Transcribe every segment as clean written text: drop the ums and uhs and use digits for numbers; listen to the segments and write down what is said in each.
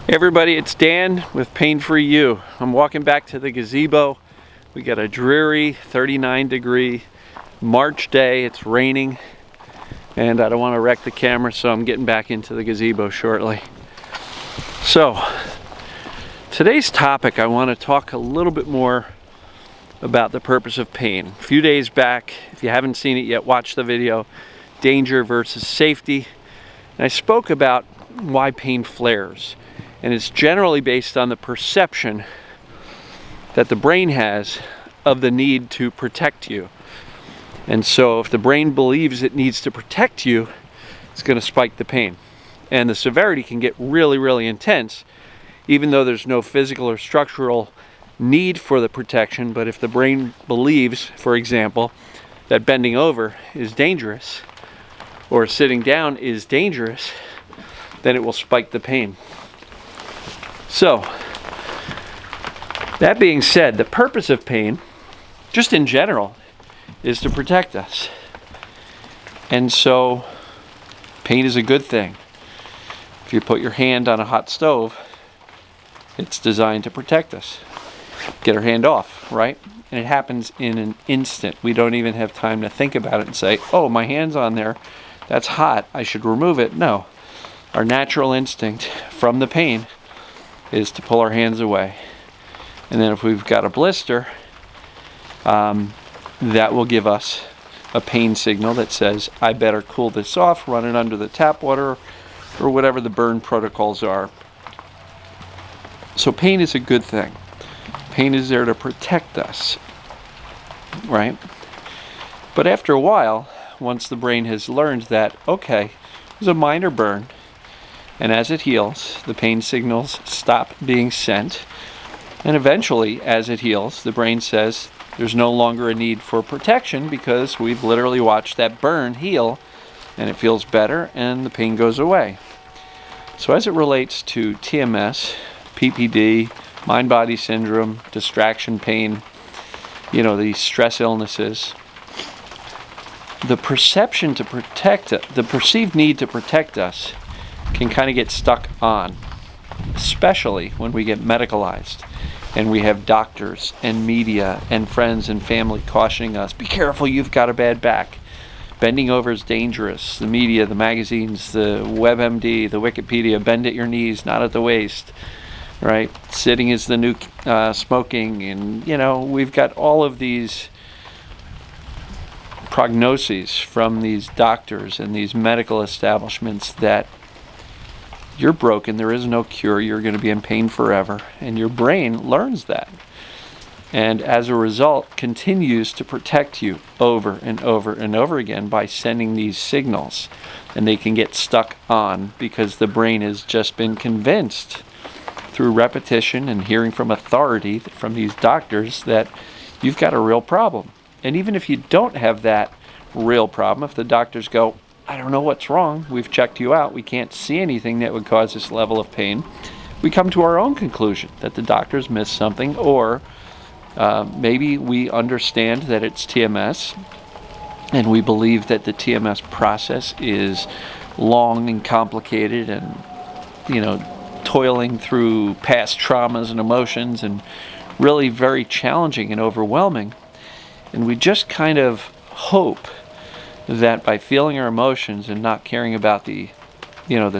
Hey everybody, it's Dan with Pain Free You. I'm walking back to the gazebo. We got a dreary 39-degree March day. It's raining and I don't want to wreck the camera, so I'm getting back into the gazebo shortly. So today's topic, I want to talk a little bit more about the purpose of pain. A few days back, if you haven't seen it yet, watch the video, Danger versus Safety. And I spoke about why pain flares. And it's generally based on the perception that the brain has of the need to protect you. And so if the brain believes it needs to protect you, it's going to spike the pain. And the severity can get really, really intense, even though there's no physical or structural need for the protection. But if the brain believes, for example, that bending over is dangerous or sitting down is dangerous, then it will spike the pain. So, that being said, the purpose of pain, just in general, is to protect us. And so, pain is a good thing. If you put your hand on a hot stove, it's designed to protect us. Get our hand off, right? And it happens in an instant. We don't even have time to think about it and say, oh, my hand's on there, that's hot, I should remove it. No. Our natural instinct from the pain is to pull our hands away. And then if we've got a blister, that will give us a pain signal that says, I better cool this off, run it under the tap water, or whatever the burn protocols are. So pain is a good thing. Pain is there to protect us, right? But after a while, once the brain has learned that, okay, it was a minor burn, and as it heals, the pain signals stop being sent. And eventually, as it heals, the brain says there's no longer a need for protection because we've literally watched that burn heal and it feels better and the pain goes away. So as it relates to TMS, PPD, mind-body syndrome, distraction pain, these stress illnesses, the perception to protect it, the perceived need to protect us can kind of get stuck on, especially when we get medicalized and we have doctors and media and friends and family cautioning us, be careful, you've got a bad back. Bending over is dangerous. The media, the magazines, the WebMD, the Wikipedia, bend at your knees, not at the waist, right? Sitting is the new smoking, and we've got all of these prognoses from these doctors and these medical establishments that you're broken, there is no cure, you're going to be in pain forever. And your brain learns that. And as a result, continues to protect you over and over and over again by sending these signals. And they can get stuck on because the brain has just been convinced through repetition and hearing from authority from these doctors that you've got a real problem. And even if you don't have that real problem, if the doctors go, I don't know what's wrong, we've checked you out, we can't see anything that would cause this level of pain, we come to our own conclusion that the doctors missed something, or maybe we understand that it's TMS and we believe that the TMS process is long and complicated and toiling through past traumas and emotions and really very challenging and overwhelming. And we just kind of hope that by feeling our emotions and not caring about the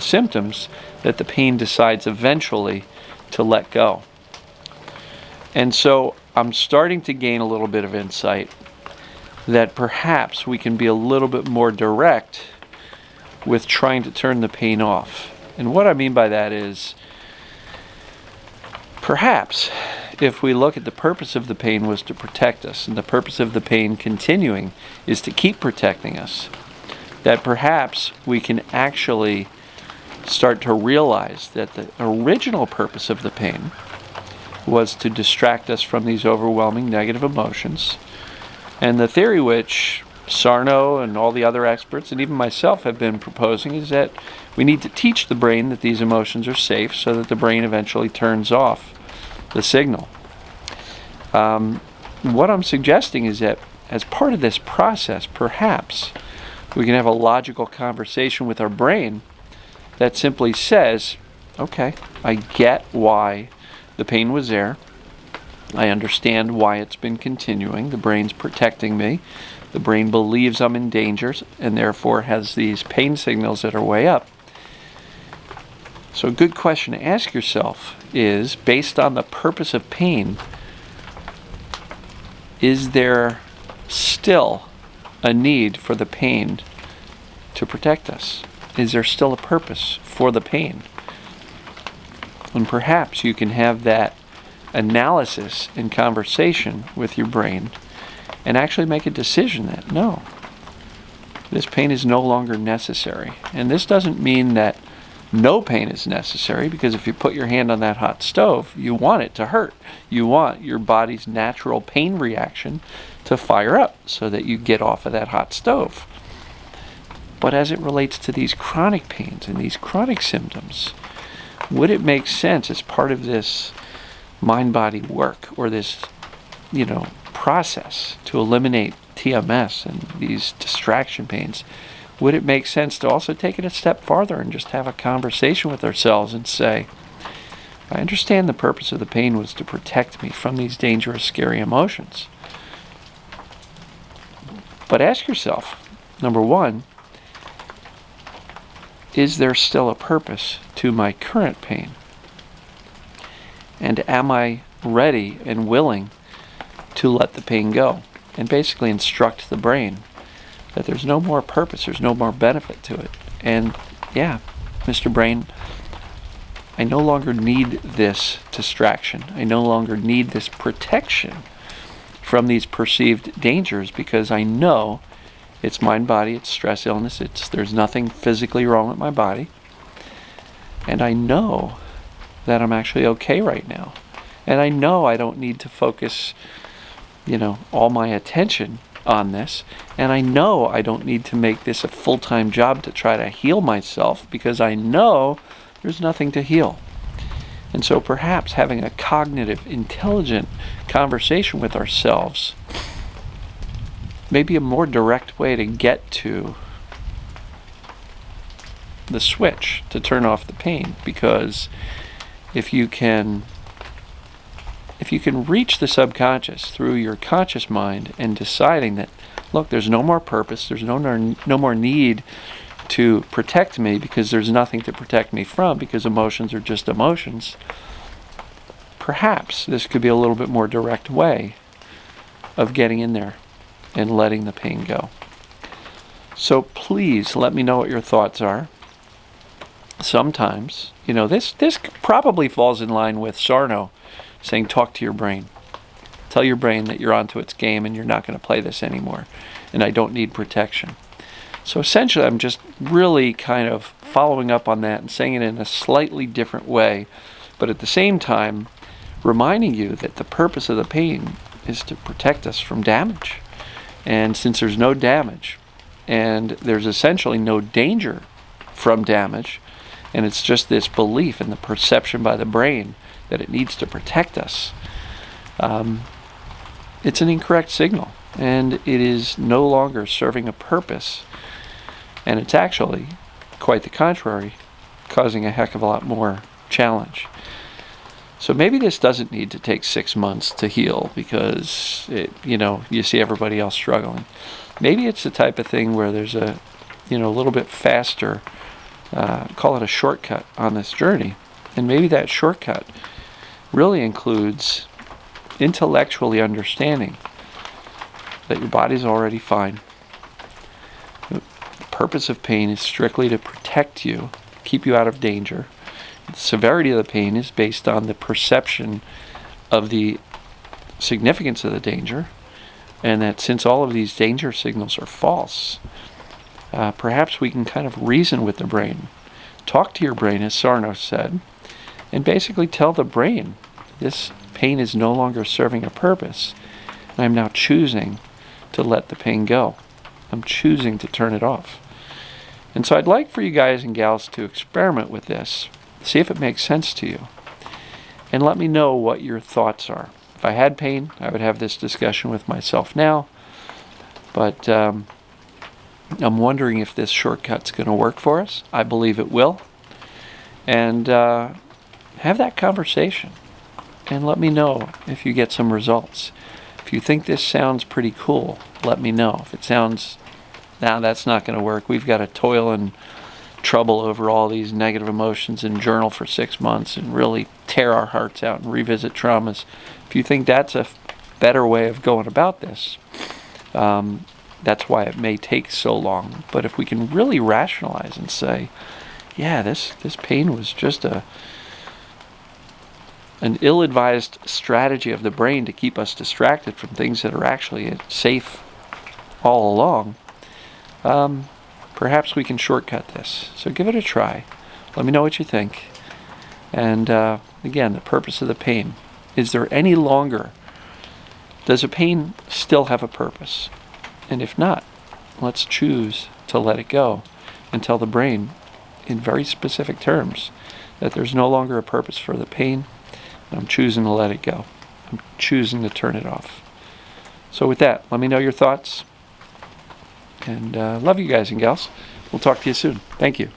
symptoms, that the pain decides eventually to let go. And so I'm starting to gain a little bit of insight that perhaps we can be a little bit more direct with trying to turn the pain off. And what I mean by that is, perhaps if we look at the purpose of the pain was to protect us, and the purpose of the pain continuing is to keep protecting us, that perhaps we can actually start to realize that the original purpose of the pain was to distract us from these overwhelming negative emotions. And the theory which Sarno and all the other experts, and even myself, have been proposing is that we need to teach the brain that these emotions are safe so that the brain eventually turns off the signal. What I'm suggesting is that as part of this process, perhaps we can have a logical conversation with our brain that simply says, Okay, I get why the pain was there. I understand why it's been continuing. The brain's protecting me. The brain believes I'm in danger and therefore has these pain signals that are way up. So a good question to ask yourself is, based on the purpose of pain, is there still a need for the pain to protect us? Is there still a purpose for the pain? And perhaps you can have that analysis and conversation with your brain and actually make a decision that, no, this pain is no longer necessary. And this doesn't mean that no pain is necessary, because if you put your hand on that hot stove, you want it to hurt. You want your body's natural pain reaction to fire up so that you get off of that hot stove. But as it relates to these chronic pains and these chronic symptoms, would it make sense as part of this mind-body work, or this, process to eliminate TMS and these distraction pains, would it make sense to also take it a step farther and just have a conversation with ourselves and say, I understand the purpose of the pain was to protect me from these dangerous, scary emotions. But ask yourself, number one, is there still a purpose to my current pain? And am I ready and willing to let the pain go? And basically instruct the brain that there's no more purpose, there's no more benefit to it. And yeah, Mr. Brain, I no longer need this distraction. I no longer need this protection from these perceived dangers, because I know it's mind, body, it's stress, illness, there's nothing physically wrong with my body. And I know that I'm actually okay right now. And I know I don't need to focus, all my attention on this. And I know I don't need to make this a full-time job to try to heal myself, because I know there's nothing to heal. And so perhaps having a cognitive, intelligent conversation with ourselves may be a more direct way to get to the switch to turn off the pain. Because if you can reach the subconscious through your conscious mind and deciding that, look, there's no more purpose, there's no more need to protect me, because there's nothing to protect me from, because emotions are just emotions, perhaps this could be a little bit more direct way of getting in there and letting the pain go. So please let me know what your thoughts are. Sometimes, this probably falls in line with Sarno saying, talk to your brain. Tell your brain that you're onto its game and you're not going to play this anymore, and I don't need protection. So essentially, I'm just really kind of following up on that and saying it in a slightly different way, but at the same time, reminding you that the purpose of the pain is to protect us from damage. And since there's no damage, and there's essentially no danger from damage, and it's just this belief and the perception by the brain that it needs to protect us, it's an incorrect signal, and it is no longer serving a purpose. And it's actually, quite the contrary, causing a heck of a lot more challenge. So maybe this doesn't need to take 6 months to heal, because you see everybody else struggling. Maybe it's the type of thing where there's a little bit faster, call it a shortcut on this journey. And maybe that shortcut really includes intellectually understanding that your body's already fine. The purpose of pain is strictly to protect you, keep you out of danger. The severity of the pain is based on the perception of the significance of the danger, and that since all of these danger signals are false, perhaps we can kind of reason with the brain. Talk to your brain, as Sarno said, and basically tell the brain, this pain is no longer serving a purpose, and I'm now choosing to let the pain go. I'm choosing to turn it off. And so I'd like for you guys and gals to experiment with this, see if it makes sense to you, and let me know what your thoughts are. If I had pain, I would have this discussion with myself now, but I'm wondering if this shortcut's going to work for us. I believe it will. and have that conversation. And let me know if you get some results. If you think this sounds pretty cool, let me know. If it sounds, nah, that's not going to work, we've got to toil and trouble over all these negative emotions and journal for 6 months and really tear our hearts out and revisit traumas. If you think that's a better way of going about this, that's why it may take so long. But if we can really rationalize and say, yeah, this pain was just an ill-advised strategy of the brain to keep us distracted from things that are actually safe all along, perhaps we can shortcut this. So give it a try. Let me know what you think. And again, the purpose of the pain. Is there any longer? Does the pain still have a purpose? And if not, let's choose to let it go and tell the brain in very specific terms that there's no longer a purpose for the pain. I'm choosing to let it go. I'm choosing to turn it off. So with that, let me know your thoughts. And love you guys and gals. We'll talk to you soon. Thank you.